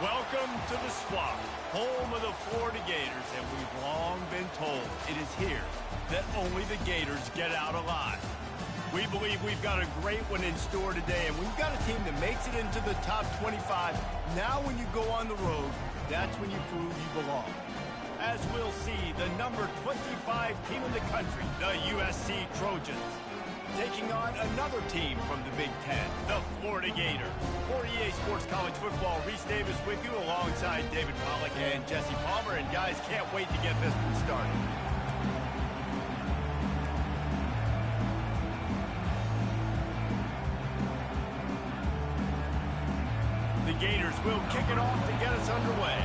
Welcome to the swamp, home of the Florida Gators, and we've long been told it is here that only the Gators get out alive. We believe we've got a great one in store today, and we've got a team that makes it into the top 25. Now when you go on the road, that's when you prove you belong. As we'll see, the number 25 team in the country, the USC Trojans, taking on another team from the Big Ten, the Florida Gators. For EA Sports College Football, Reese Davis with you alongside David Pollack and Jesse Palmer. And guys, can't wait to get this one started. The Gators will kick it off to get us underway.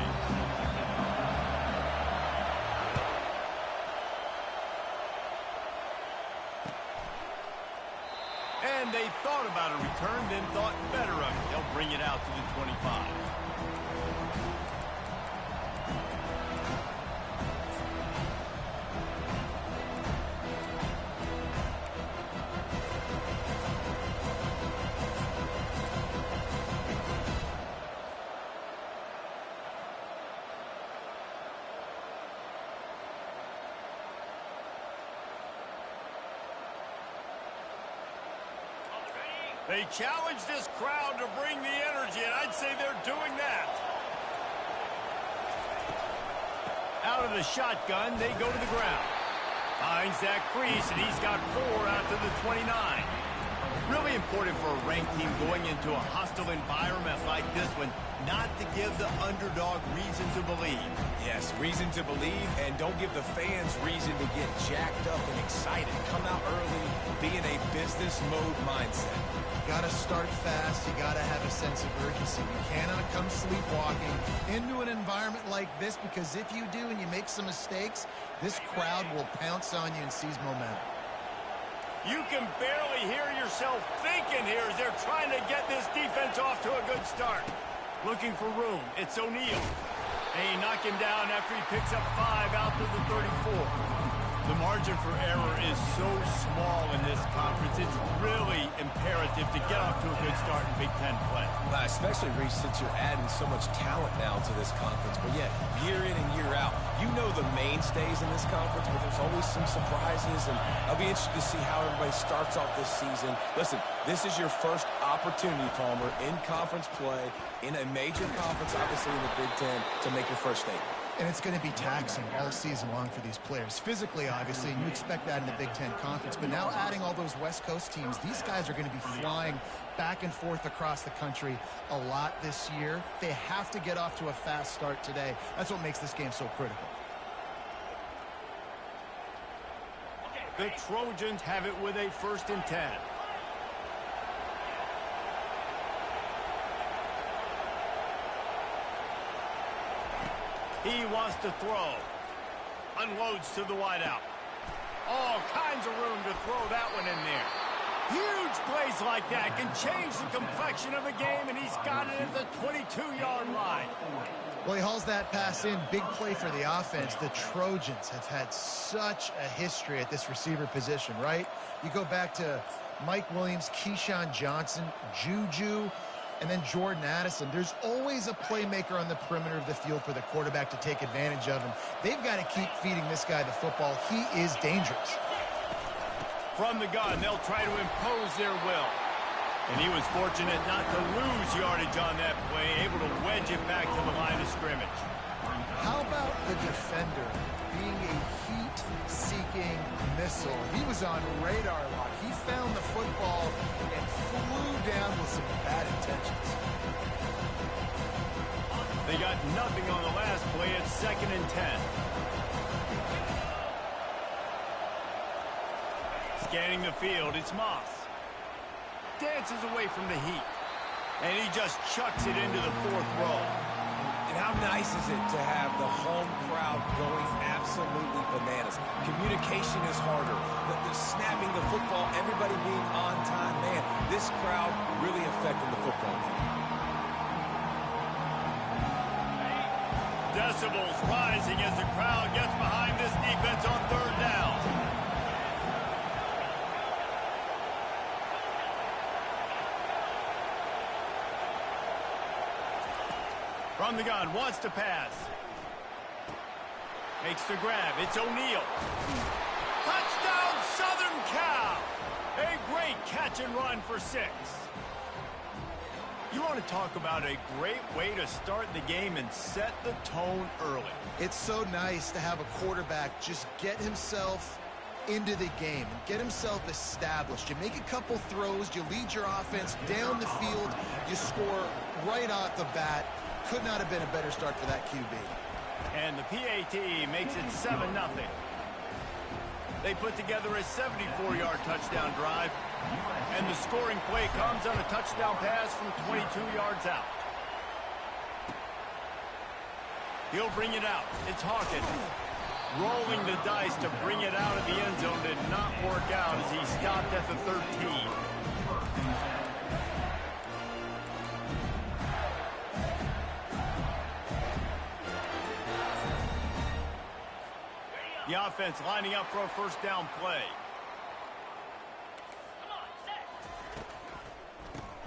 And they thought about a return, then thought better of it. They'll bring it out to the 25. They challenge this crowd to bring the energy, and I'd say they're doing that. Out of the shotgun, they go to the ground. Finds that crease, and he's got 4 out to the 29. Really important for a ranked team going into a hostile environment like this one, not to give the underdog reason to believe. Yes, reason to believe, and don't give the fans reason to get jacked up and excited. Come out early, be in a business mode mindset. You gotta start fast. You gotta have a sense of urgency. You cannot come sleepwalking into an environment like this, because if you do and you make some mistakes, this crowd will pounce on you and seize momentum. You can barely hear yourself thinking here as they're trying to get this defense off to a good start. Looking for room. It's O'Neal. They knock him down after he picks up 5 out to the 34. The margin for error is so small in this conference. It's really imperative to get off to a good start in Big Ten play. Especially, Reese, since you're adding so much talent now to this conference. But yet, year in and year out, you know the mainstays in this conference, but there's always some surprises. And I'll be interested to see how everybody starts off this season. Listen, this is your first opportunity, Palmer, in conference play, in a major conference, obviously in the Big Ten, to make your first statement. And it's going to be taxing all season long for these players. Physically, obviously, and you expect that in the Big Ten Conference. But now adding all those West Coast teams, these guys are going to be flying back and forth across the country a lot this year. They have to get off to a fast start today. That's what makes this game so critical. The Trojans have it with a 1st and 10. He wants to throw. Unloads to the wideout. All kinds of room to throw that one in there. Huge plays like that can change the complexion of a game, and he's got it at the 22-yard line. Well, he hauls that pass in. Big play for the offense. The Trojans have had such a history at this receiver position, right? You go back to Mike Williams, Keyshawn Johnson, Juju, and then Jordan Addison. There's always a playmaker on the perimeter of the field for the quarterback to take advantage of, and they've got to keep feeding this guy the football. He is dangerous. From the gun, they'll try to impose their will. And he was fortunate not to lose yardage on that play, able to wedge it back to the line of scrimmage. How about the defender being a heat-seeking missile? He was on radar lock. He found the football and flew down with some bad intentions. They got nothing on the last play. It's 2nd and 10. Scanning the field, it's Moss. Dances away from the heat. And he just chucks it into the 4th row. And how nice is it to have the home crowd going absolutely bananas? Communication is harder. The snapping the football, everybody being on time. Man, this crowd really affecting the football game. Decibels rising as the crowd gets behind this defense on 3rd down. From the gun, wants to pass. Makes the grab. It's O'Neal. Touchdown, Southern Cal! A great catch and run for 6. You want to talk about a great way to start the game and set the tone early. It's so nice to have a quarterback just get himself into the game and get himself established. You make a couple throws, you lead your offense down the field, you score right off the bat. Could not have been a better start for that QB. And the PAT makes it 7-0. They put together a 74-yard touchdown drive, and the scoring play comes on a touchdown pass from 22 yards out. He'll bring it out. It's Hawkins. Rolling the dice to bring it out of the end zone did not work out as he stopped at the 13. The offense lining up for a first down play.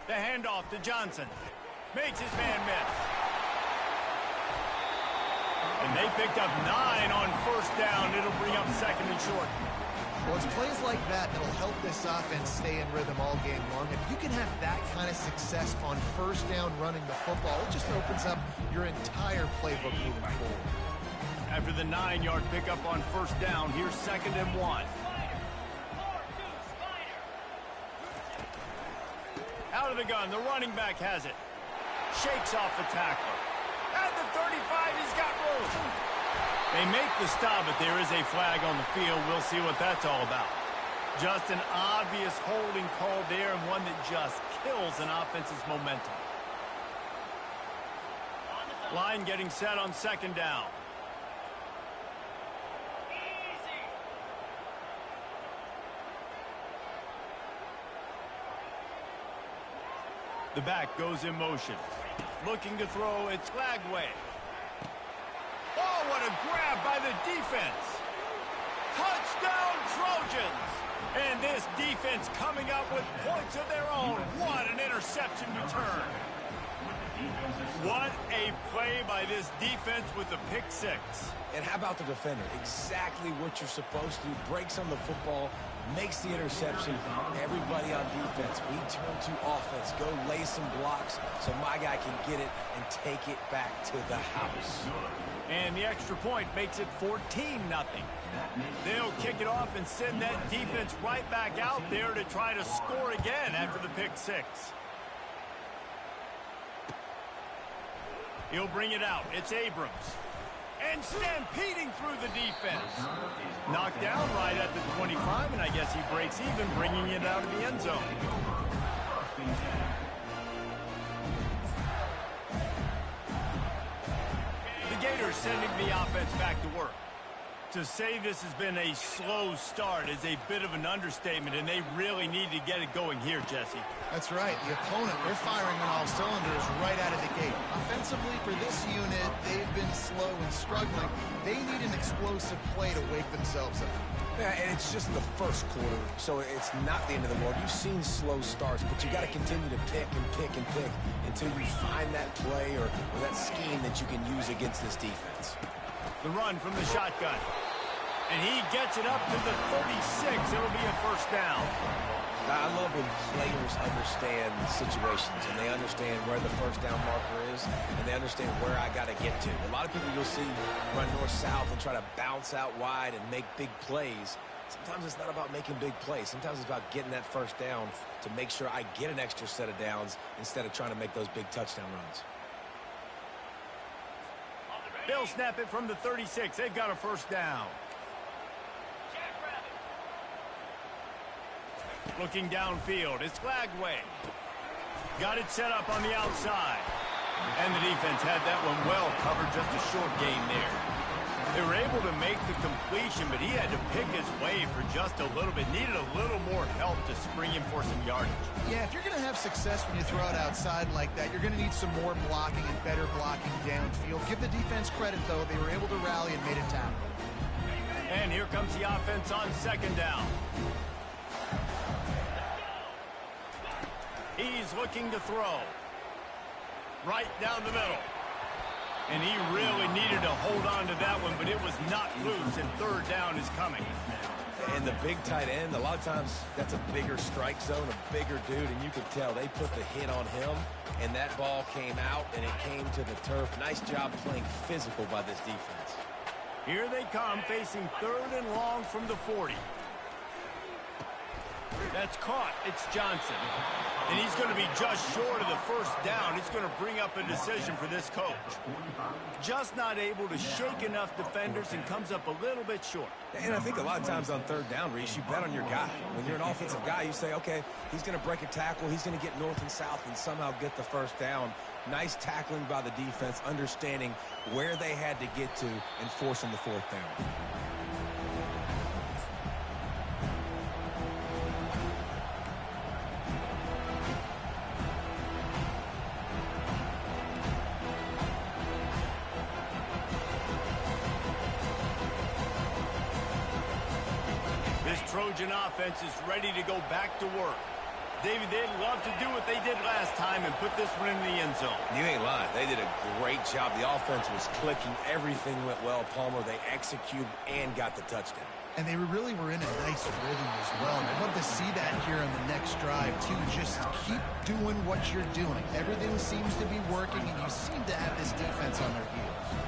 The handoff to Johnson. Makes his man miss. And they picked up 9 on first down. It'll bring up second and short. Well, it's plays like that that'll help this offense stay in rhythm all game long. If you can have that kind of success on first down running the football, it just opens up your entire playbook moving forward. After the 9-yard pickup on first down, here's 2nd and 1. Out of the gun, the running back has it. Shakes off the tackler. At the 35, he's got room. They make the stop, but there is a flag on the field. We'll see what that's all about. Just an obvious holding call there, and one that just kills an offense's momentum. Line getting set on 2nd down. The back goes in motion. Looking to throw, it's Lagway. Oh, what a grab by the defense. Touchdown, Trojans. And this defense coming up with points of their own. What an interception return. What a play by this defense with the pick 6. And how about the defender? Exactly what you're supposed to do. Breaks on the football, makes the interception. Everybody on defense, we turn to offense. Go lay some blocks so my guy can get it and take it back to the house. And the extra point makes it 14-0. They'll kick it off and send that defense right back out there to try to score again after the pick 6. He'll bring it out. It's Abrams. And stampeding through the defense. Knocked down right at the 25, and I guess he breaks even, bringing it out of the end zone. The Gators sending the offense back to work. To say this has been a slow start is a bit of an understatement, and they really need to get it going here, Jesse. That's right. The opponent, they're firing on all cylinders right out of the gate. Offensively, for this unit, they've been slow and struggling. They need an explosive play to wake themselves up. Yeah, and it's just the first quarter, so it's not the end of the world. You've seen slow starts, but you got to continue to pick and pick and pick until you find that play or that scheme that you can use against this defense. The run from the shotgun. And he gets it up to the 36. It'll be a first down. I love when players understand situations and they understand where the first down marker is and they understand where I got to get to. A lot of people you'll see run north-south and try to bounce out wide and make big plays. Sometimes it's not about making big plays. Sometimes it's about getting that first down to make sure I get an extra set of downs instead of trying to make those big touchdown runs. They'll snap it from the 36. They've got a first down. Looking downfield, it's Lagway. Got it set up on the outside. And the defense had that one well covered, just a short gain there. They were able to make the completion, but he had to pick his way for just a little bit. Needed a little more help to spring him for some yardage. Yeah, if you're going to have success when you throw it outside like that, you're going to need some more blocking and better blocking downfield. Give the defense credit, though. They were able to rally and made a tackle. And here comes the offense on second down. He's looking to throw. Right down the middle. And he really needed to hold on to that one, but it was not loose, and third down is coming. And the big tight end, a lot of times that's a bigger strike zone, a bigger dude, and you could tell they put the hit on him, and that ball came out, and it came to the turf. Nice job playing physical by this defense. Here they come, facing third and long from the 40. That's caught. It's Johnson. And he's going to be just short of the first down. It's going to bring up a decision for this coach. Just not able to shake enough defenders and comes up a little bit short. And I think a lot of times on third down, Reese, you bet on your guy. When you're an offensive guy, you say, okay, he's going to break a tackle. He's going to get north and south and somehow get the first down. Nice tackling by the defense, understanding where they had to get to and forcing the fourth down. Trojan offense is ready to go back to work. David, they'd love to do what they did last time and put this one in the end zone. You ain't lying. They did a great job. The offense was clicking. Everything went well, Palmer. They executed and got the touchdown. And they really were in a nice rhythm as well. And I'd love to see that here on the next drive, too. Just keep doing what you're doing. Everything seems to be working, and you seem to have this defense on their heels.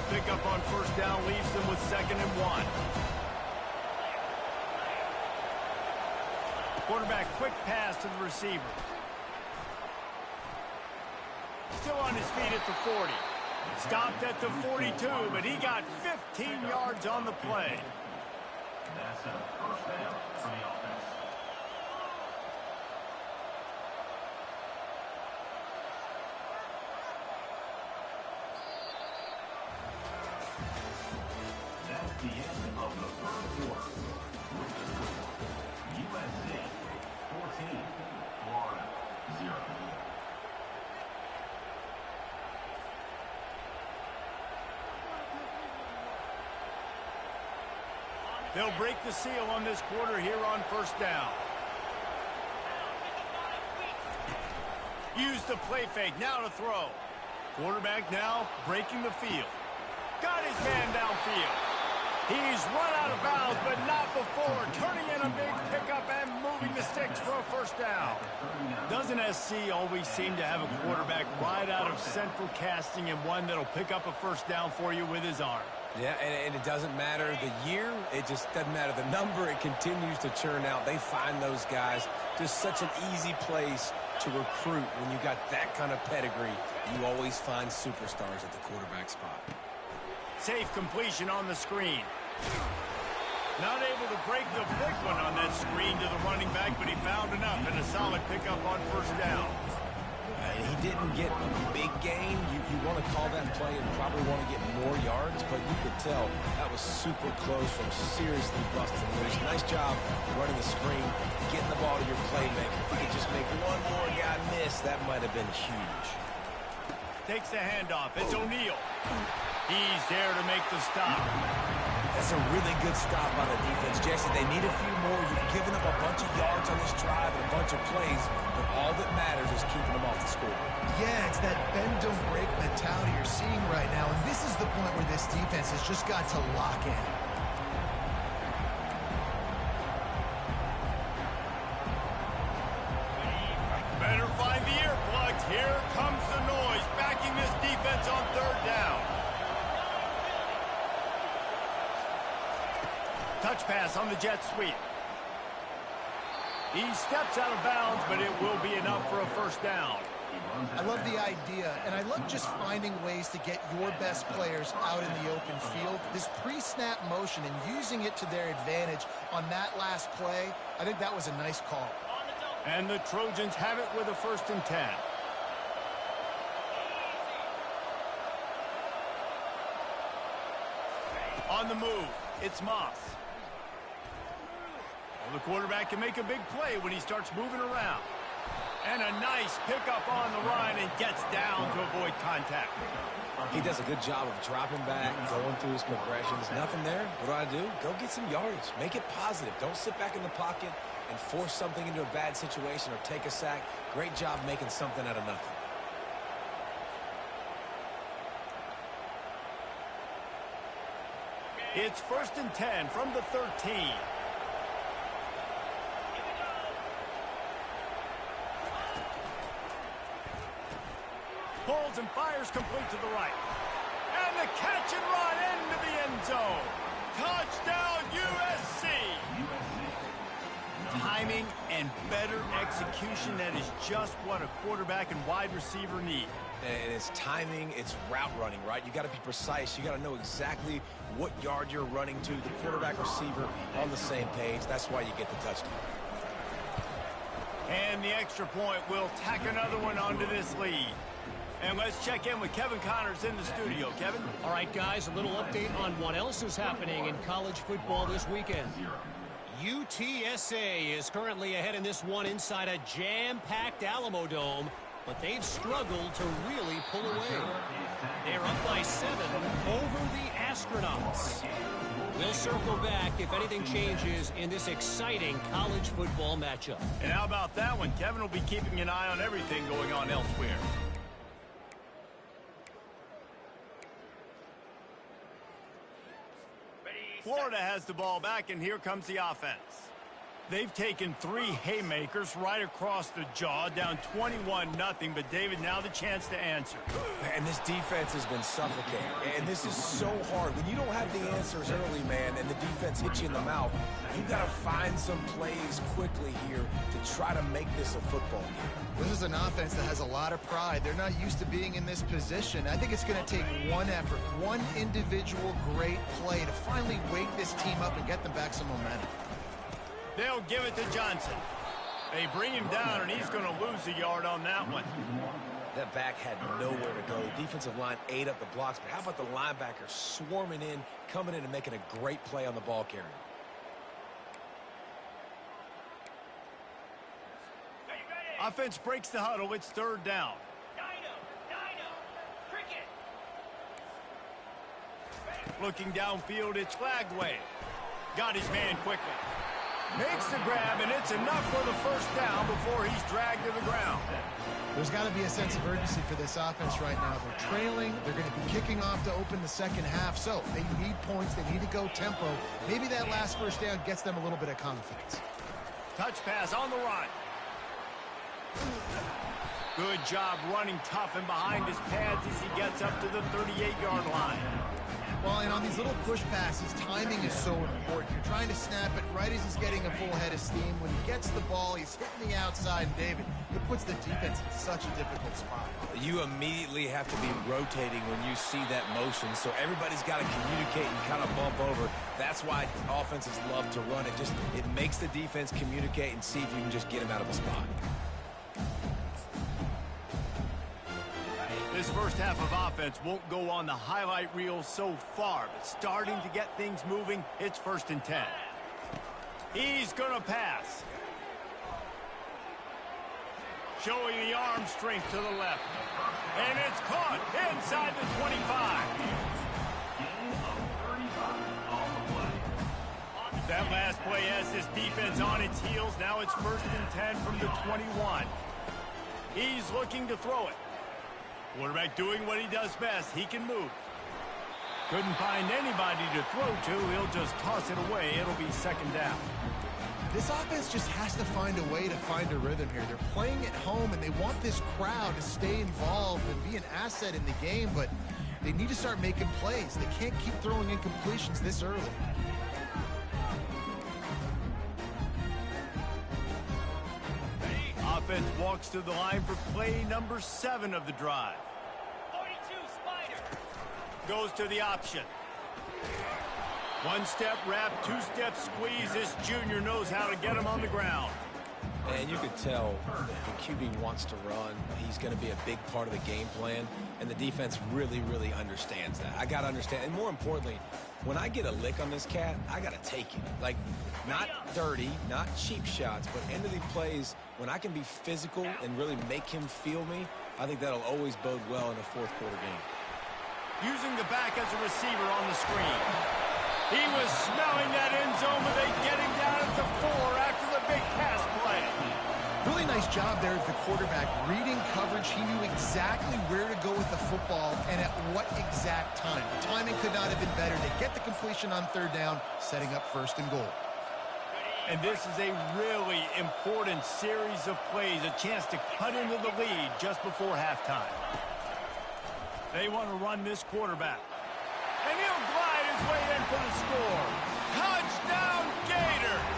Pickup on first down leaves them with 2nd and 1. Quarterback quick pass to the receiver. Still on his feet at the 40. Stopped at the 42, but he got 15 yards on the play. That's a first down for the offense. The end of the third quarter. USC 14, Florida 0. They'll break the seal on this quarter here on first down. Use the play fake. Now to throw. Quarterback now breaking the field. Got his man downfield. He's run out of bounds, but not before. Turning in a big pickup and moving the sticks for a first down. Doesn't SC always seem to have a quarterback right out of central casting and one that'll pick up a first down for you with his arm? Yeah, and it doesn't matter the year. It just doesn't matter the number. It continues to churn out. They find those guys. Just such an easy place to recruit. When you got that kind of pedigree, you always find superstars at the quarterback spot. Safe completion on the screen. Not able to break the big one on that screen to the running back, but he found enough and a solid pickup on first down. He didn't get a big gain. You want to call that play and probably want to get more yards, but you could tell that was super close from seriously busting loose. Nice job running the screen, getting the ball to your playmaker. If you could just make one more guy miss, that might have been huge. Takes the handoff. It's O'Neal. He's there to make the stop. That's a really good stop by the defense. Jesse, they need a few more. You've given up a bunch of yards on this drive and a bunch of plays, but all that matters is keeping them off the scoreboard. Yeah, it's that bend, don't break mentality you're seeing right now, and this is the point where this defense has just got to lock in. Better find the earplugs. Here comes the noise, backing this defense on third down. Touch pass on the jet sweep. He steps out of bounds, but it will be enough for a first down. I love the idea, and I love just finding ways to get your best players out in the open field. This pre-snap motion and using it to their advantage on that last play, I think that was a nice call. And the Trojans have it with a 1st and 10. On the move, it's Moss. Well, the quarterback can make a big play when he starts moving around. And a nice pickup on the run and gets down to avoid contact. He does a good job of dropping back, going through his progressions. Nothing there. What do? Go get some yardage. Make it positive. Don't sit back in the pocket and force something into a bad situation or take a sack. Great job making something out of nothing. It's 1st and 10 from the 13. Pulls and fires complete to the right. And the catch and run into the end zone. Touchdown, USC! Timing and better execution, that is just what a quarterback and wide receiver need. And it's timing, it's route running, right? You got to be precise. You got to know exactly what yard you're running to. The quarterback, receiver on the same page. That's why you get the touchdown. And the extra point will tack another one onto this lead. And let's check in with Kevin Connors in the studio. Kevin? All right, guys, a little update on what else is happening in college football this weekend. UTSA is currently ahead in this one inside a jam-packed Alamo Dome, but they've struggled to really pull away. They're up by 7 over the Astronauts. We'll circle back if anything changes in this exciting college football matchup. And how about that one? Kevin will be keeping an eye on everything going on elsewhere. Florida has the ball back, and here comes the offense. They've taken 3 haymakers right across the jaw, down 21-0, but David, now the chance to answer. And this defense has been suffocating, and this is so hard. When you don't have the answers early, man, and the defense hits you in the mouth, you got to find some plays quickly here to try to make this a football game. This is an offense that has a lot of pride. They're not used to being in this position. I think it's going to take one effort, one individual great play to finally wake this team up and get them back some momentum. They'll give it to Johnson. They bring him down, and he's going to lose a yard on that one. That back had nowhere to go. Defensive line ate up the blocks, but how about the linebacker swarming in, coming in and making a great play on the ball carrier? Offense breaks the huddle. It's 3rd down. Looking downfield, it's Flagway. Got his man quickly. Makes the grab, and it's enough for the 1st down before he's dragged to the ground. There's got to be a sense of urgency for this offense right now. They're trailing. They're going to be kicking off to open the second half, so they need points. They need to go tempo. Maybe that last 1st down gets them a little bit of confidence. Touch pass on the run. Good job running tough and behind his pads as he gets up to the 38-yard line. Well, and on these little push passes, timing is so important. You're trying to snap it right as he's getting a full head of steam. When he gets the ball, he's hitting the outside, and David, it puts the defense in such a difficult spot. You immediately have to be rotating when you see that motion, so everybody's got to communicate and kind of bump over. That's why offenses love to run it. It makes the defense communicate and see if you can just get him out of a spot. This 1st half of offense won't go on the highlight reel so far, but starting to get things moving, it's 1st and 10. He's going to pass. Showing the arm strength to the left. And it's caught inside the 25. That last play has this defense on its heels. Now it's 1st and 10 from the 21. He's looking to throw it. Quarterback doing what he does best. He can move. Couldn't find anybody to throw to. He'll just toss it away. It'll be 2nd down. This offense just has to find a way to find a rhythm here. They're playing at home, and they want this crowd to stay involved and be an asset in the game, but they need to start making plays. They can't keep throwing incompletions this early. Offense walks to the line for play number 7 of the drive. 42 Spider. Goes to the option. 1-step wrap, 2-step squeeze. This junior knows how to get him on the ground. And you could tell the QB wants to run. He's going to be a big part of the game plan, and the defense really, really understands that. I got to understand, and more importantly, when I get a lick on this cat, I got to take it. Like, not dirty, not cheap shots, but end of the plays, when I can be physical and really make him feel me, I think that'll always bode well in a fourth quarter game. Using the back as a receiver on the screen. He was smelling that end zone, but they get him down at the 4 after the big pass play. Really nice job there as the quarterback. Reading coverage, he knew exactly where to go with the football and at what exact time. The timing could not have been better to get the completion on third down, setting up first and goal. And this is a really important series of plays, a chance to cut into the lead just before halftime. They want to run this quarterback. And he'll glide his way in for the score. Touchdown, Gators!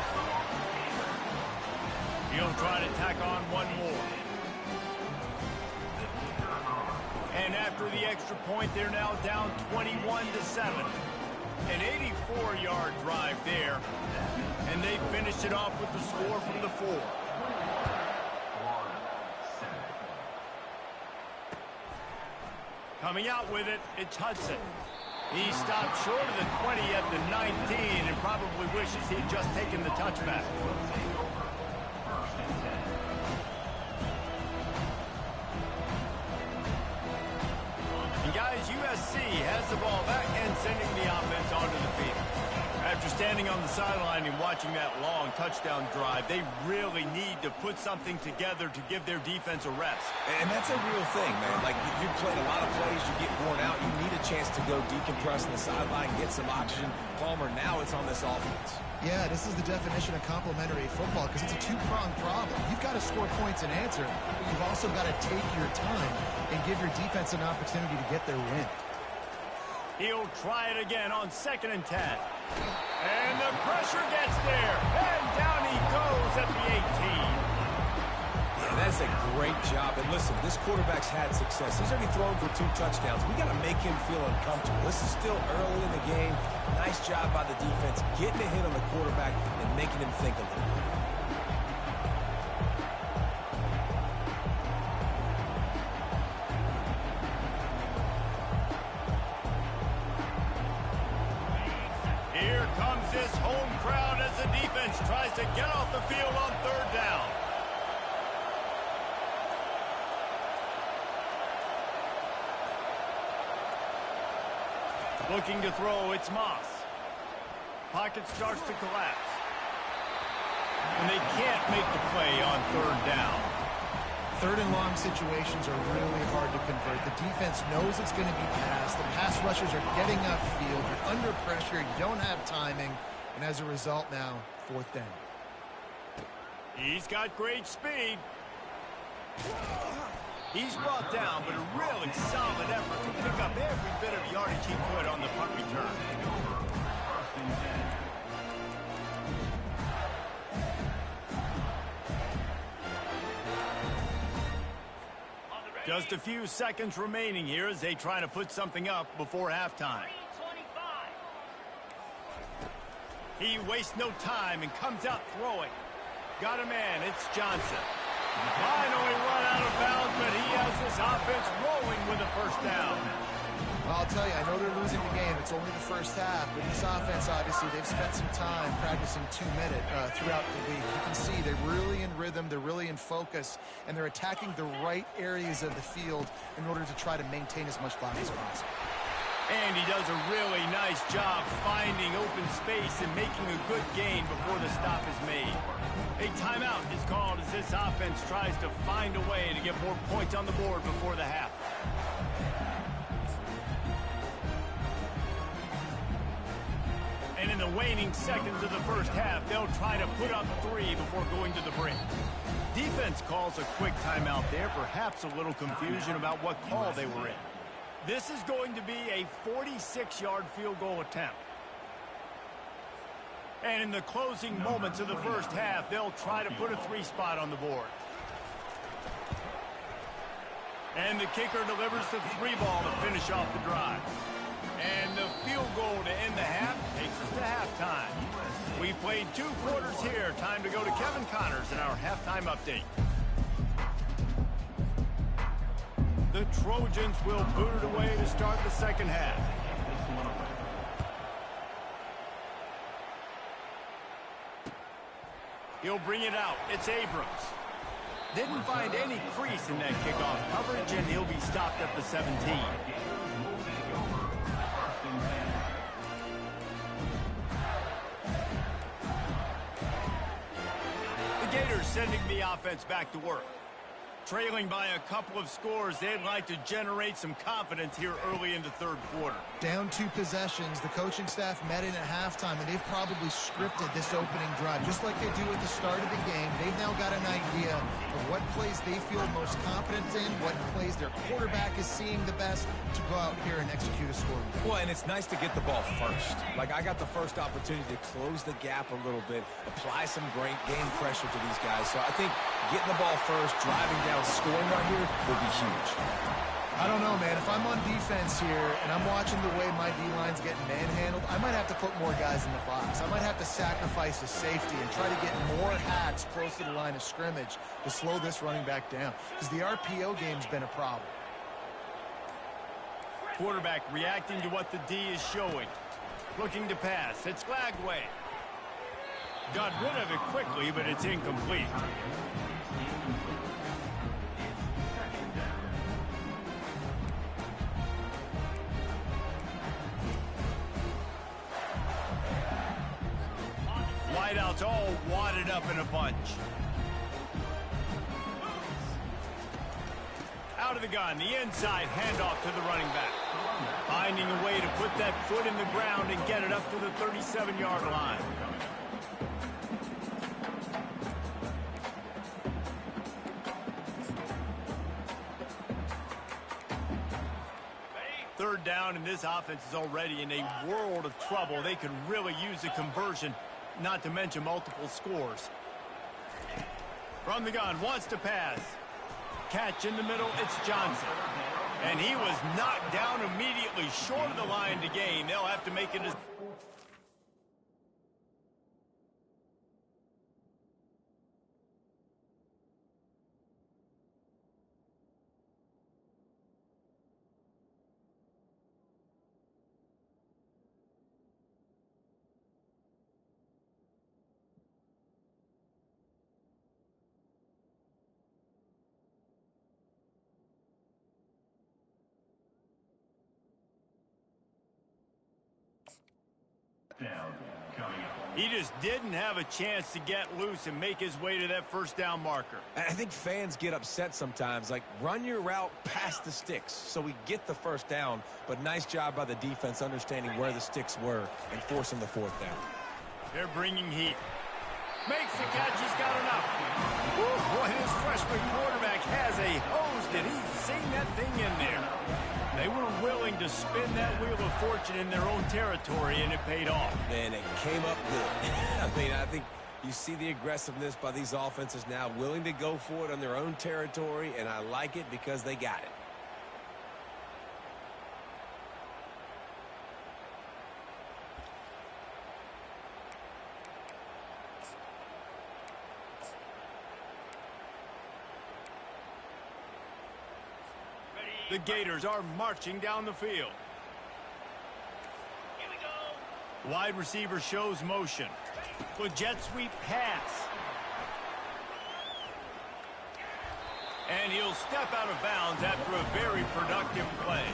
He'll try to tack on one more. And after the extra point, they're now down 21-7. An 84-yard drive there. And they finished it off with the score from the 4. Coming out with it, it's Hudson. He stopped short of the 20 at the 19 and probably wishes he'd just taken the touchback. And guys, USC has the ball back and sending the offense onto the field. After standing on the sideline and watching that long touchdown drive, they really need to put something together to give their defense a rest. And that's a real thing, man. Like, you played a lot of plays, you get worn out, you need a chance to go decompress on the sideline, get some oxygen. Palmer, now it's on this offense. Yeah, this is the definition of complementary football because it's a two-pronged problem. You've got to score points and answer, but you've also got to take your time and give your defense an opportunity to get their win. He'll try it again on 2nd and 10. And the pressure gets there. And down he goes at the 18. Yeah, that's a great job. And listen, this quarterback's had success. He's already thrown for 2 touchdowns. We got to make him feel uncomfortable. This is still early in the game. Nice job by the defense, getting a hit on the quarterback and making him think a little bit. Here comes this home crowd as the defense tries to get off the field on 3rd down. Looking to throw, it's Moss. Pocket starts to collapse. And they can't make the play on 3rd down. 3rd and long situations are really hard to convert. The defense knows it's going to be passed. The pass rushers are getting upfield. You're under pressure. You don't have timing. And as a result now, 4th down. He's got great speed. He's brought down, but a really solid effort to pick up every bit of yardage he could on the punt return. Just a few seconds remaining here as they try to put something up before halftime. He wastes no time and comes out throwing. Got a man, it's Johnson. Finally run out of bounds, but he has this offense rolling with a 1st down. I'll tell you, I know they're losing the game. It's only the first half, but this offense, obviously, they've spent some time practicing 2-minute throughout the week. You can see they're really in rhythm, they're really in focus, and they're attacking the right areas of the field in order to try to maintain as much clock as possible. And he does a really nice job finding open space and making a good gain before the stop is made. A timeout is called as this offense tries to find a way to get more points on the board before the half. And in the waning seconds of the first half, they'll try to put up 3 before going to the break. Defense calls a quick timeout there, perhaps a little confusion about what call they were in. This is going to be a 46-yard field goal attempt. And in the closing moments of the first half, they'll try to put a 3 spot on the board. And the kicker delivers the 3 ball to finish off the drive. And the field goal to end the half takes us to halftime. We've played 2 quarters here. Time to go to Kevin Connors in our halftime update. The Trojans will boot it away to start the second half. He'll bring it out. It's Abrams. Didn't find any crease in that kickoff coverage, and he'll be stopped at the 17. The Gators sending the offense back to work. Trailing by a couple of scores, they'd like to generate some confidence here early in the third quarter. Down 2 possessions, the coaching staff met in at halftime, and they've probably scripted this opening drive. Just like they do at the start of the game, they've now got an idea of what plays they feel most confident in, what plays their quarterback is seeing the best to go out here and execute a score. Well, and it's nice to get the ball first. Like, I got the first opportunity to close the gap a little bit, apply some great game pressure to these guys. So I think getting the ball first, driving down, scoring right here would be huge. I don't know, man. If I'm on defense here and I'm watching the way my D-line's getting manhandled, I might have to put more guys in the box. I might have to sacrifice a safety and try to get more hats close to the line of scrimmage to slow this running back down, because the RPO game's been a problem. Quarterback reacting to what the D is showing. Looking to pass. It's Lagway. Got rid of it quickly, but it's incomplete. Wideouts all wadded up in a bunch. Out of the gun, the inside handoff to the running back. Finding a way to put that foot in the ground and get it up to the 37-yard line. Third down, and this offense is already in a world of trouble. They could really use a conversion, not to mention multiple scores. From the gun, wants to pass. Catch in the middle, it's Johnson. And he was knocked down immediately short of the line to gain. They'll have to make it. He just didn't have a chance to get loose and make his way to that first down marker. And I think fans get upset sometimes. Like, run your route past the sticks so we get the first down. But nice job by the defense understanding where the sticks were and forcing the fourth down. They're bringing heat. Makes the catch. He's got enough. Woo, boy, his freshman quarterback has a hose. Did he sing that thing in there? They were willing to spin that wheel of fortune in their own territory, and it paid off. And it came up good. I think you see the aggressiveness by these offenses now, willing to go for it on their own territory, and I like it because they got it. The Gators are marching down the field. Here we go. Wide receiver shows motion. With jet sweep pass. And he'll step out of bounds after a very productive play.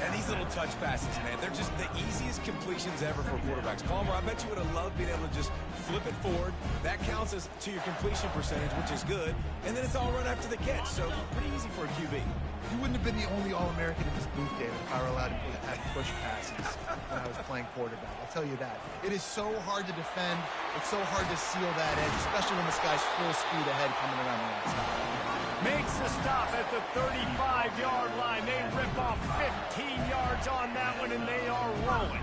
And these little touch passes, man, they're just the easiest completions ever for quarterbacks. Palmer, I bet you would have loved being able to just flip it forward. That counts as to your completion percentage, which is good. And then it's all run after the catch, so pretty easy for a QB. You wouldn't have been the only All-American in this booth, David, if I were allowed to have push passes when I was playing quarterback. I'll tell you that. It is so hard to defend. It's so hard to seal that edge, especially when this guy's full speed ahead coming around the outside. Makes the stop at the 35-yard line. They rip off 15 yards on that one, and they are rolling.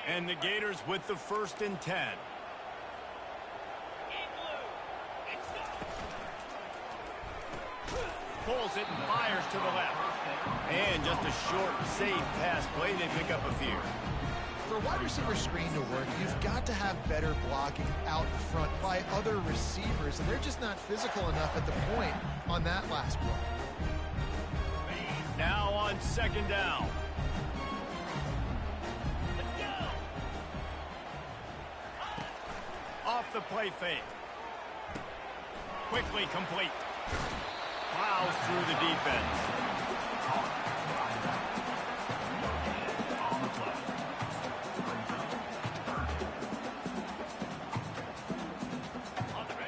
And the Gators with the 1st and 10. Pulls it and fires to the left. And just a short, safe pass play. They pick up a few. wide receiver screen to work, you've got to have better blocking out front by other receivers, and they're just not physical enough at the point on that last play. Now on 2nd down. Off the play fake. Quickly complete. Plows through the defense.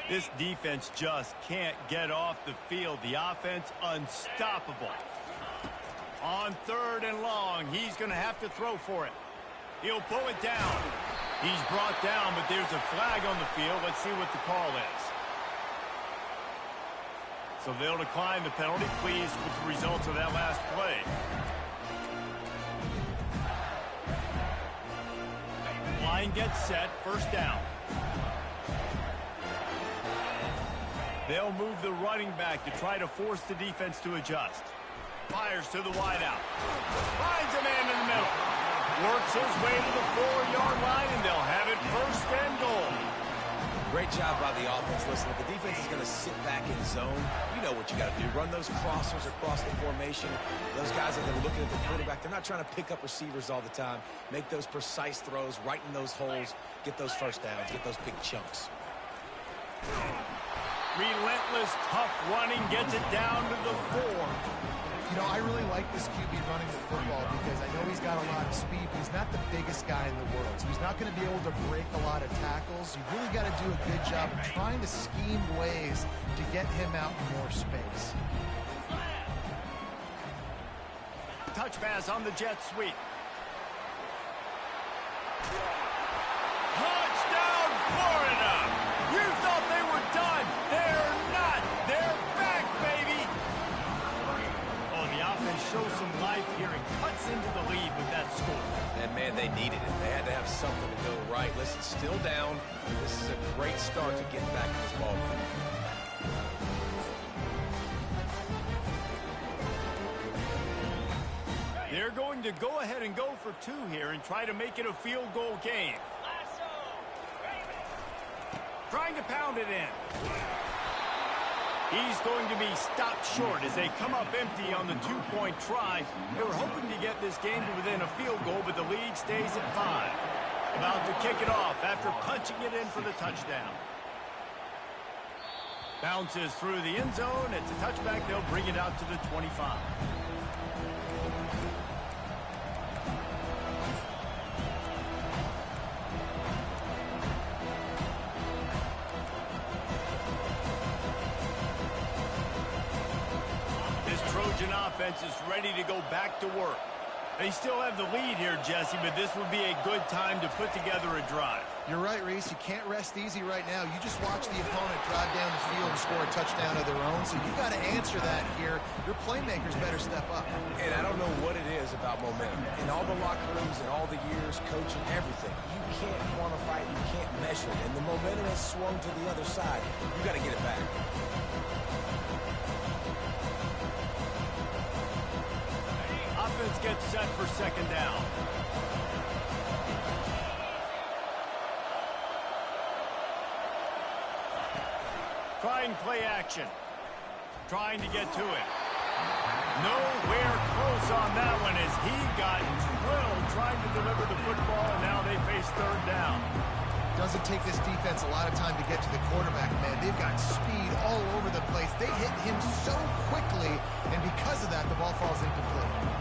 This defense just can't get off the field. The offense unstoppable. On 3rd and long, he's going to have to throw for it. He'll pull it down. He's brought down, but there's a flag on the field. Let's see what the call is. So they'll decline the penalty. Pleased with the results of that last play. Line gets set. 1st down. They'll move the running back to try to force the defense to adjust. Fires to the wideout. Finds a man in the middle. Works his way to the 4-yard line, and they'll have it 1st and goal. Great job by the offense. Listen, if the defense is going to sit back in zone, you know what you got to do. Run those crossers across the formation. Those guys that are looking at the quarterback, they're not trying to pick up receivers all the time. Make those precise throws, right in those holes, get those 1st downs, get those big chunks. Relentless, tough running, gets it down to the 4. You know, I really like this QB running the football because I know he's got a lot of speed, but he's not the biggest guy in the world. So he's not going to be able to break a lot of tackles. You really got to do a good job of trying to scheme ways to get him out in more space. Touch pass on the jet sweep. Touchdown, Florida! You thought they were done. They're not. They're back, baby. Oh, the offense shows some life here and cuts into the lead with that score. And, man, they needed it. They had to have something to go right. Listen, still down. This is a great start to get back in this ball game. They're going to go ahead and go for 2 here and try to make it a field goal game. Trying to pound it in. He's going to be stopped short as they come up empty on the 2-point try. They were hoping to get this game to within a field goal, but the lead stays at 5. About to kick it off after punching it in for the touchdown. Bounces through the end zone. It's a touchback. They'll bring it out to the 25. Trojan offense is ready to go back to work. They still have the lead here, Jesse, but this would be a good time to put together a drive. You're right, Reese. You can't rest easy right now. You just watch the opponent drive down the field and score a touchdown of their own, so you've got to answer that here. Your playmakers better step up. And I don't know what it is about momentum. In all the locker rooms and all the years, coaching, everything, you can't quantify it, you can't measure it. And the momentum has swung to the other side. You got to get it back. Offense gets set for 2nd down. Trying play action. Trying to get to it. Nowhere close on that one as he got drilled trying to deliver the football, and now they face 3rd down. Doesn't take this defense a lot of time to get to the quarterback, man. They've got speed all over the place. They hit him so quickly, and because of that, the ball falls incomplete.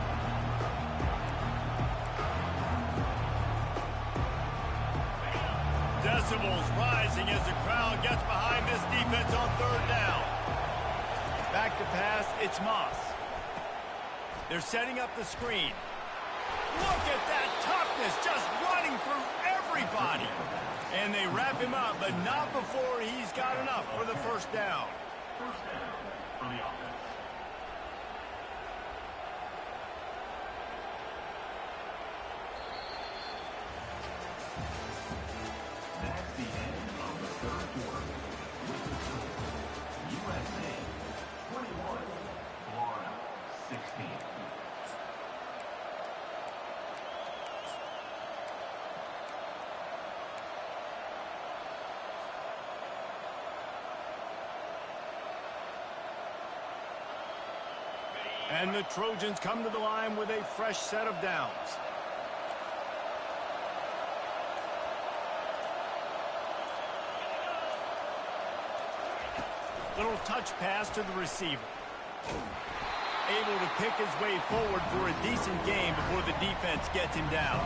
Decibels rising as the crowd gets behind this defense on 3rd down. Back to pass, it's Moss. They're setting up the screen. Look at that toughness, just running through everybody. And they wrap him up, but not before he's got enough for the 1st down. 1st down for the offense. That's the end of the 3rd quarter. With the score, USC 21, Florida 16. And the Trojans come to the line with a fresh set of downs. Little touch pass to the receiver. Able to pick his way forward for a decent game before the defense gets him down.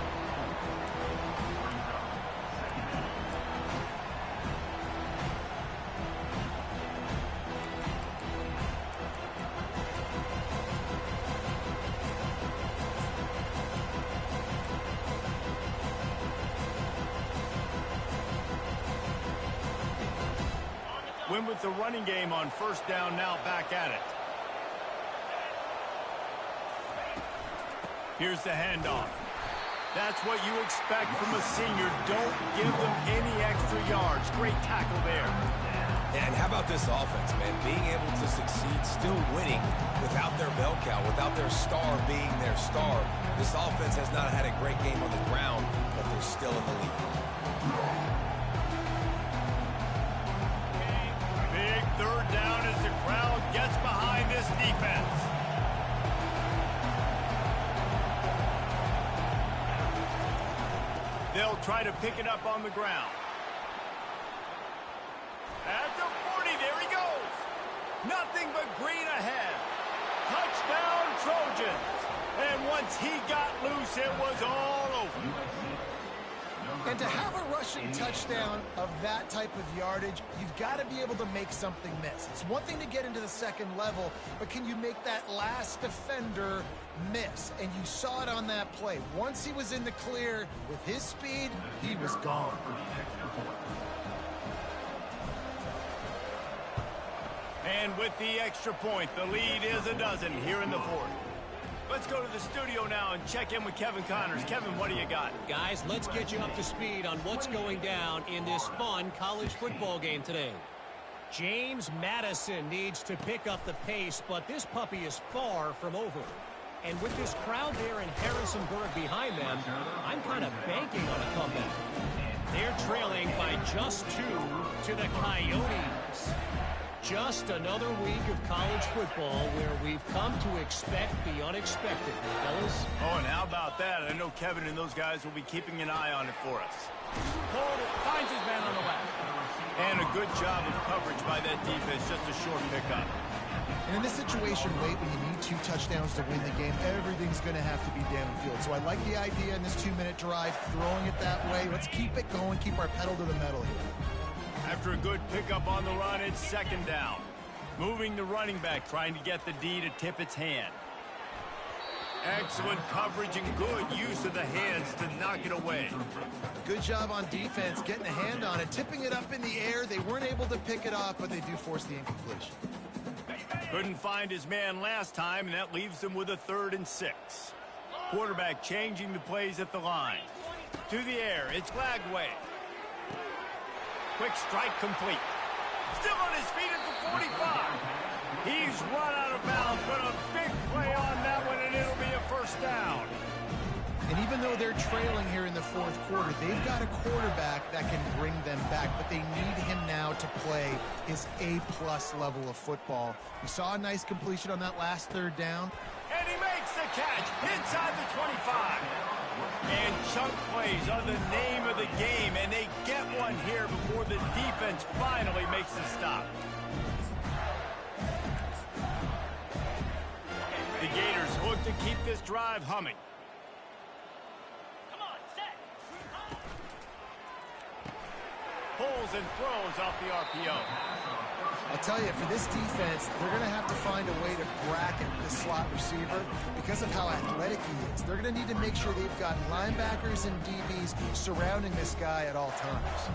Win with the running game on first down, now back at it. Here's the handoff. That's what you expect from a senior. Don't give them any extra yards. Great tackle there. And how about this offense, man? Being able to succeed, still winning without their bell cow, without their star being their star. This offense has not had a great game on the ground, but they're still in the lead. Big third down as the crowd gets behind this defense. They'll try to pick it up on the ground. At the 40, there he goes. Nothing but green ahead. Touchdown, Trojans. And once he got loose, it was all over. And to have a rushing touchdown of that type of yardage, you've got to be able to make something miss. It's one thing to get into the second level, but can you make that last defender miss? And you saw it on that play. Once he was in the clear with his speed, he was gone. And with the extra point, the lead is a dozen here in the fourth. Let's go to the studio now and check in with Kevin Connors. Kevin, what do you got? Guys, let's get you up to speed on what's going down in this fun college football game today. James Madison needs to pick up the pace, but this puppy is far from over. And with this crowd there in Harrisonburg behind them, I'm kind of banking on a comeback. They're trailing by just 2 to the Coyotes. Just another week of college football where we've come to expect the unexpected, fellas. Oh, and how about that? I know Kevin and those guys will be keeping an eye on it for us. Hold it, finds his man on the left. And a good job of coverage by that defense, just a short pickup. And in this situation late when you need 2 touchdowns to win the game, everything's going to have to be downfield. So I like the idea in this 2-minute drive, throwing it that way. Let's keep it going, keep our pedal to the metal here. After a good pickup on the run, it's second down. Moving the running back, trying to get the D to tip its hand. Excellent coverage and good use of the hands to knock it away. Good job on defense, getting a hand on it, tipping it up in the air. They weren't able to pick it off, but they do force the incompletion. Couldn't find his man last time, and that leaves them with a 3rd and 6. Quarterback changing the plays at the line. To the air, it's Lagway. Quick strike complete. Still on his feet at the 45. He's run out of bounds, but a big play on that one, and it'll be a first down. And even though they're trailing here in the 4th quarter, they've got a quarterback that can bring them back, but they need him now to play his A-plus level of football. We saw a nice completion on that last 3rd down. And he makes the catch inside the 25. And chunk plays are the name of the game, and they get one here before the defense finally makes the stop. The Gators look to keep this drive humming. Pulls and throws off the RPO. I'll tell you, for this defense, they're going to have to find a way to bracket this slot receiver because of how athletic he is. They're going to need to make sure they've got linebackers and DBs surrounding this guy at all times.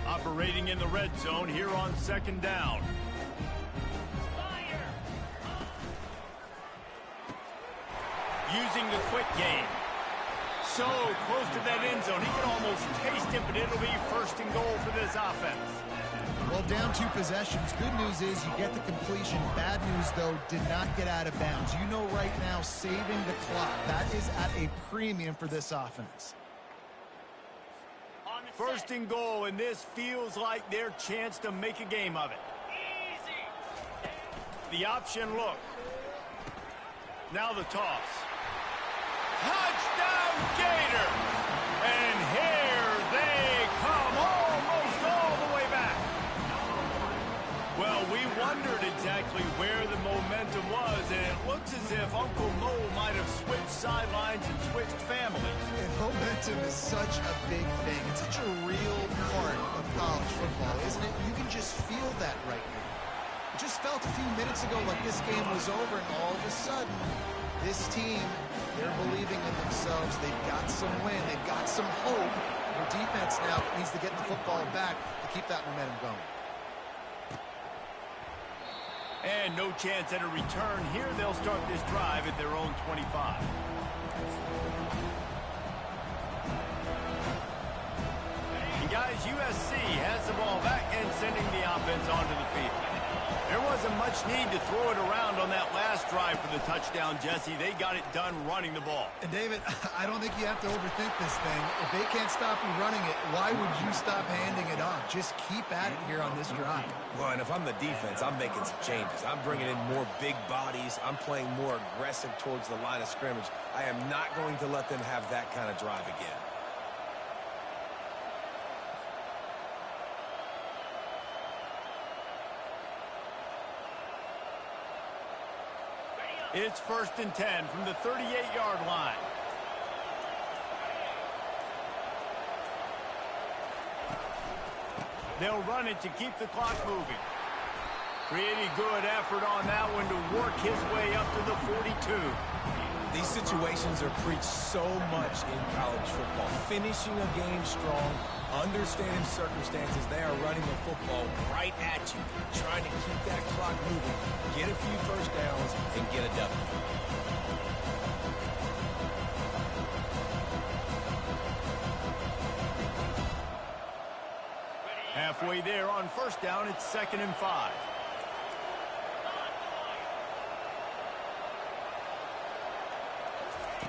Operating in the red zone here on second down. Using the quick game. So close to that end zone. He can almost taste it, but it'll be first and goal for this offense. Well, down 2 possessions. Good news is you get the completion. Bad news, though, did not get out of bounds. You know right now, saving the clock. That is at a premium for this offense. First and goal, and this feels like their chance to make a game of it. The option look. Now the toss. Touchdown Gator! And here they come, almost all the way back. Well, we wondered exactly where the momentum was, and it looks as if Uncle Mo might have switched sidelines and switched families. And momentum is such a big thing. It's such a real part of college football, isn't it? You can just feel that right now. It just felt a few minutes ago like this game was over, and all of a sudden, this team, they're believing in themselves. They've got some wind. They've got some hope. Their defense now needs to get the football back to keep that momentum going. And no chance at a return here. They'll start this drive at their own 25. And guys, USC has the ball back and sending the offense onto the field. There wasn't much need to throw it around on that last drive for the touchdown, Jesse. They got it done running the ball. And David, I don't think you have to overthink this thing. If they can't stop you running it, why would you stop handing it off? Just keep at it here on this drive. Well, and if I'm the defense, I'm making some changes. I'm bringing in more big bodies. I'm playing more aggressive towards the line of scrimmage. I am not going to let them have that kind of drive again. It's 1st and 10 from the 38-yard line. They'll run it to keep the clock moving. Pretty good effort on that one to work his way up to the 42. These situations are preached so much in college football. Finishing a game strong, understanding circumstances. They are running the football right at you, trying to keep that clock moving, get a few first downs, and get a W. Halfway there on 1st down, it's 2nd and 5.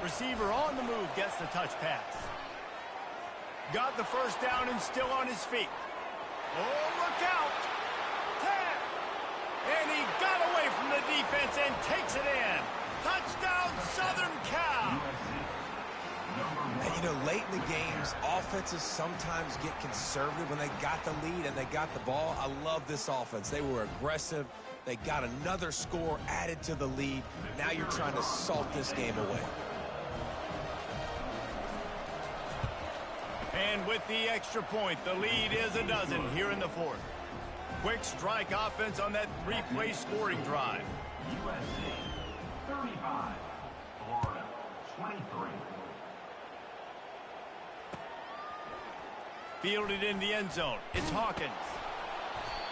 Receiver on the move gets the touch pass. Got the 1st down and still on his feet. Oh, look out! 10! And he got away from the defense and takes it in. Touchdown, Southern Cal! And, you know, late in the games, offenses sometimes get conservative when they got the lead and they got the ball. I love this offense. They were aggressive. They got another score added to the lead. Now you're trying to salt this game away. And with the extra point, the lead is a dozen here in the 4th. Quick strike offense on that 3-play scoring drive. USC 35, Florida 23. Fielded in the end zone. It's Hawkins.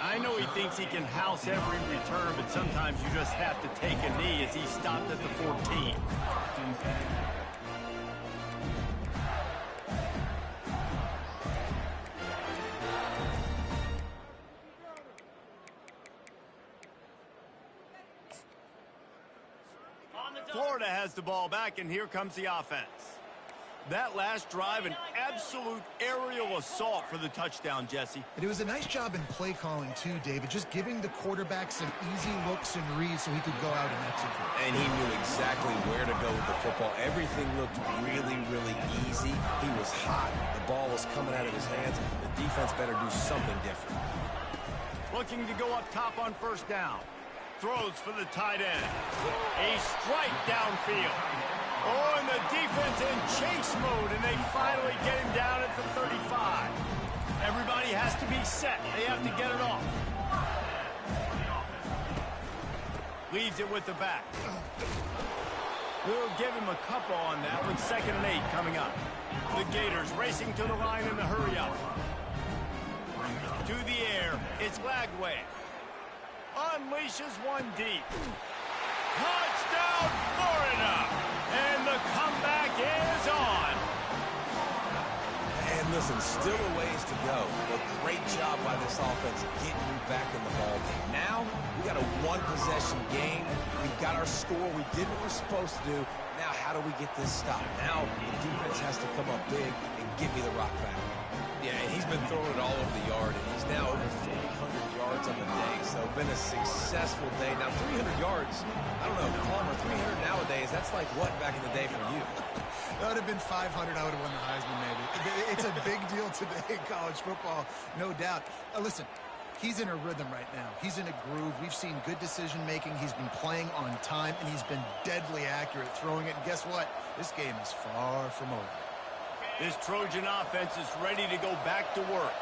I know he thinks he can house every return, but sometimes you just have to take a knee as he stopped at the 14. Florida has the ball back, and here comes the offense. That last drive, an absolute aerial assault for the touchdown, Jesse. And it was a nice job in play calling, too, David, just giving the quarterback some easy looks and reads so he could go out and execute. And he knew exactly where to go with the football. Everything looked really, really easy. He was hot. The ball was coming out of his hands. The defense better do something different. Looking to go up top on 1st down. Throws for the tight end. A strike downfield. Oh, and the defense in chase mode, and they finally get him down at the 35. Everybody has to be set. They have to get it off. Leaves it with the back. We'll give him a couple on that with 2nd and 8 coming up. The Gators racing to the line in the hurry up. To the air, it's Lagway. Unleashes one deep. Touchdown, Florida! And the comeback is on. And listen, still a ways to go. But great job by this offense getting you back in the ball game. Now, we got a one-possession game. We've got our score. We did what we're supposed to do. Now, how how do we get this stopped? Now the defense has to come up big and give me the rock back. Yeah, and he's been throwing it all over the yard, and he's now over 300 yards on the day, so been a successful day. Now, 300 yards, I don't know, Palmer, 300 nowadays, that's like what back in the day for you? That would have been 500. I would have won the Heisman, maybe. It's a big deal today in college football, no doubt. Listen, he's in a rhythm right now. He's in a groove. We've seen good decision-making. He's been playing on time, and he's been deadly accurate throwing it. And guess what? This game is far from over. This Trojan offense is ready to go back to work.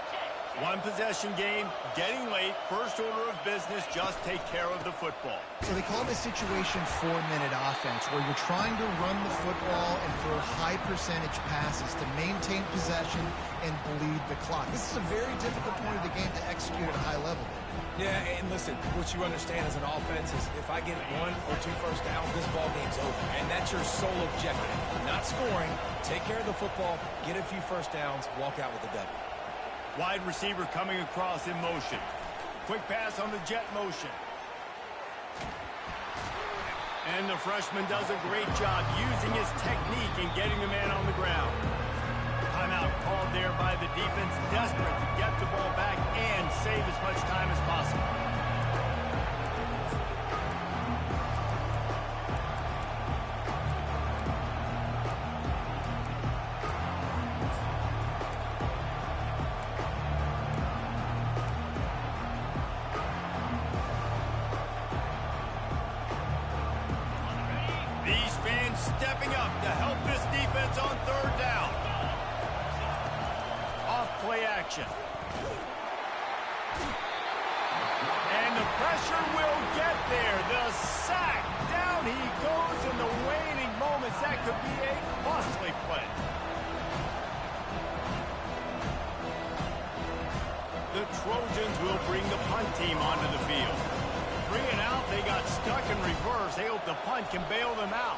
One possession game, getting late, first order of business, just take care of the football. So they call this situation 4-minute offense, where you're trying to run the football and throw high percentage passes to maintain possession and bleed the clock. This is a very difficult point of the game to execute at a high level. Yeah, and listen, what you understand as an offense is if I get 1 or 2 first downs, this ball game's over. And that's your sole objective. Not scoring, take care of the football, get a few first downs, walk out with a W. Wide receiver coming across in motion. Quick pass on the jet motion. And the freshman does a great job using his technique and getting the man on the ground. Timeout called there by the defense, desperate to get the ball back and save as much time as possible. These fans stepping up to help this defense on third down. Off-play action. And the pressure will get there. The sack. Down he goes in the waning moments. That could be a costly play. The Trojans will bring the punt team onto the field. 3 and out, they got stuck in reverse. They hope the punt can bail them out.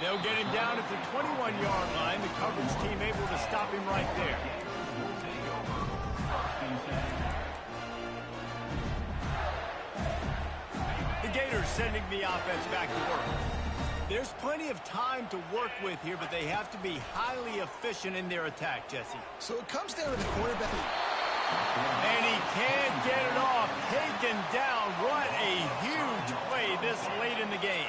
They'll get him down at the 21-yard line. The coverage team able to stop him right there. The Gators sending the offense back to work. There's plenty of time to work with here, but they have to be highly efficient in their attack, Jesse. So it comes down to the quarterback. And he can't get it off. Taken down. What a huge play this late in the game.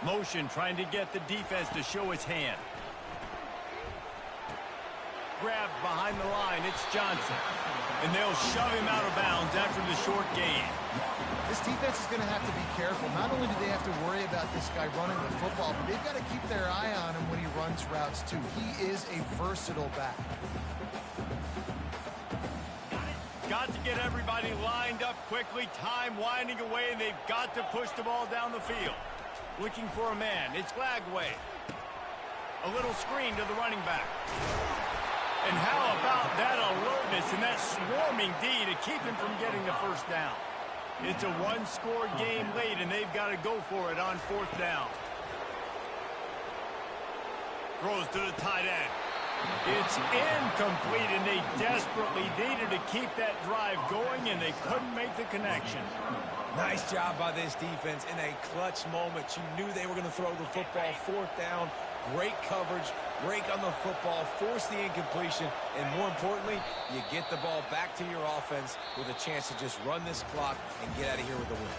Motion trying to get the defense to show his hand. Grabbed behind the line. It's Johnson. And they'll shove him out of bounds after the short gain. This defense is going to have to be careful. Not only do they have to worry about this guy running the football, but they've got to keep their eye on him when he runs routes, too. He is a versatile back. Got to get everybody lined up quickly. Time winding away, and they've got to push the ball down the field. Looking for a man. It's Lagway. A little screen to the running back. And how about that alertness and that swarming D to keep him from getting the first down? It's a one-score game late, and they've got to go for it on fourth down. Throws to the tight end. It's incomplete, and they desperately needed to keep that drive going, and they couldn't make the connection. Nice job by this defense in a clutch moment. You knew they were going to throw the football. Fourth down, great coverage, break on the football, force the incompletion, and more importantly, you get the ball back to your offense with a chance to just run this clock and get out of here with a win.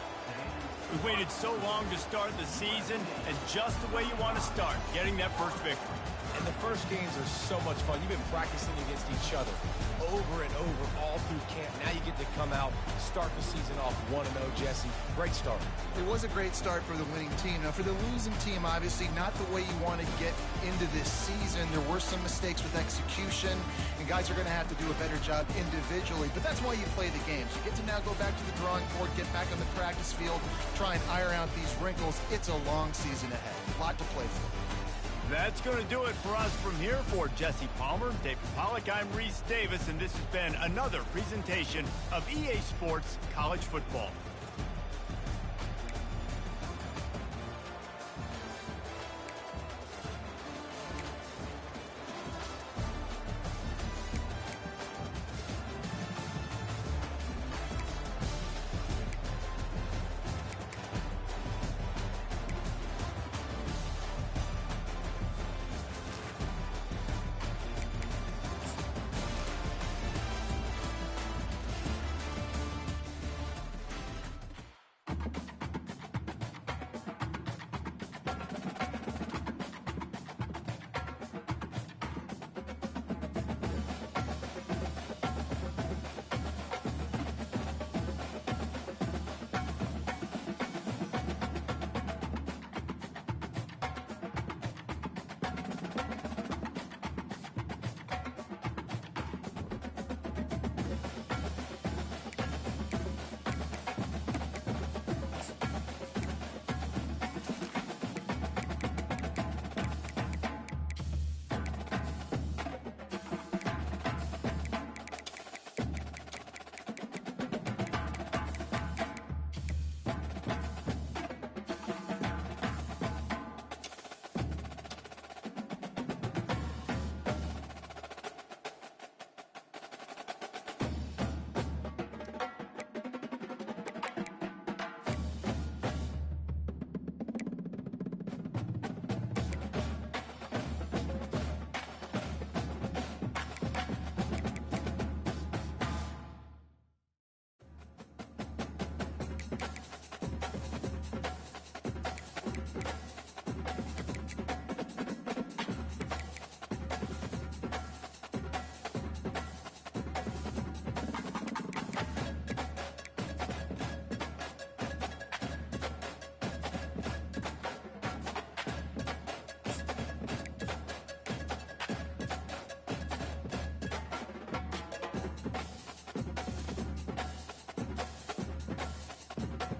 We waited so long to start the season, and just the way you want to start, getting that first victory. And the first games are so much fun. You've been practicing against each other over and over all through camp. Now you get to come out, start the season off 1-0, Jesse. Great start. It was a great start for the winning team. Now, for the losing team, obviously, not the way you want to get into this season. There were some mistakes with execution, and guys are going to have to do a better job individually. But that's why you play the games. You get to now go back to the drawing board, get back on the practice field, try and iron out these wrinkles. It's a long season ahead. A lot to play for. That's going to do it for us from here. For Jesse Palmer, David Pollack, I'm Reese Davis, and this has been another presentation of EA Sports College Football.